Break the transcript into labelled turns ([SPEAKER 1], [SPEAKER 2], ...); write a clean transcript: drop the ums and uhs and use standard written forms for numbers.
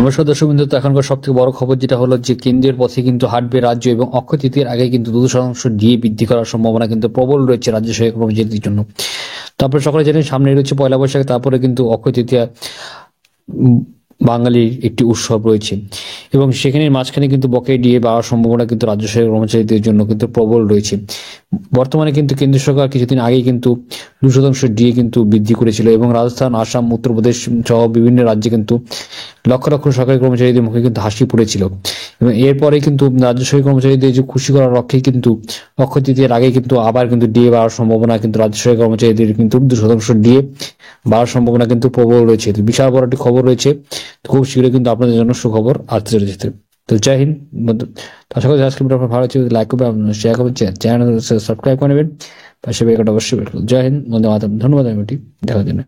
[SPEAKER 1] নমস্কার দর্শক বিন্দু, তো এখনকার সব থেকে বড় খবর যেটা হলো যে কেন্দ্রের পথে কিন্তু হাঁটবে রাজ্য এবং অক্ষয় তৃতীয়ার আগে কিন্তু 2% ডিএ বৃদ্ধি করার সম্ভাবনা কিন্তু প্রবল রয়েছে রাজ্য সহায়ক কর্মচারীদের জন্য। তারপরে সকলে জানেন সামনে রয়েছে পয়লা বৈশাখ, তারপরে কিন্তু অক্ষয় তৃতীয়া বাঙালির একটি উৎসব রয়েছে এবং সেখানে মাঝখানে কিন্তু বকেয়া ডিএ বাড়ার সম্ভাবনা কিন্তু রাজ্য সরকারি কর্মচারীদের জন্য কিন্তু প্রবল রয়েছে। বর্তমানে কিন্তু কেন্দ্র সরকার কিছুদিন আগেই কিন্তু 2% ডিএ কিন্তু বৃদ্ধি করেছিল এবং রাজস্থান, আসাম, উত্তরপ্রদেশ সহ বিভিন্ন রাজ্যে কিন্তু লক্ষ লক্ষ সরকারি কর্মচারীদের মুখে কিন্তু হাসি পড়েছিল এবং এরপরে কিন্তু রাজ্য সরকারি কর্মচারীদের যে খুশি করার লক্ষ্যে কিন্তু অক্ষয় তৃতীয়ার আগে কিন্তু আবার কিন্তু ডিএ বাড়ার সম্ভাবনা কিন্তু রাজ্য সরকারি কর্মচারীদের কিন্তু 2% ডিএ বাড়ার সম্ভাবনা কিন্তু প্রবল রয়েছে। তো বিশাল বড় একটি খবর রয়েছে, খুব শীঘ্রই কিন্তু আপনাদের জন্য সুখবর আসতে চলেছে। তো জয় হিন্দ বন্ধু। তো আশা করি আজকে ভিডিও ভালো হচ্ছে, লাইক করবেন, শেয়ার করবেন, চ্যানেল সাবস্ক্রাইব করে নেবেন, পাশে বেল আইকনটা অবশ্যই প্রেস করবেন। জয় হিন্দ, বন্দে মাতরম। ধন্যবাদ ভিডিওটি দেখার জন্য।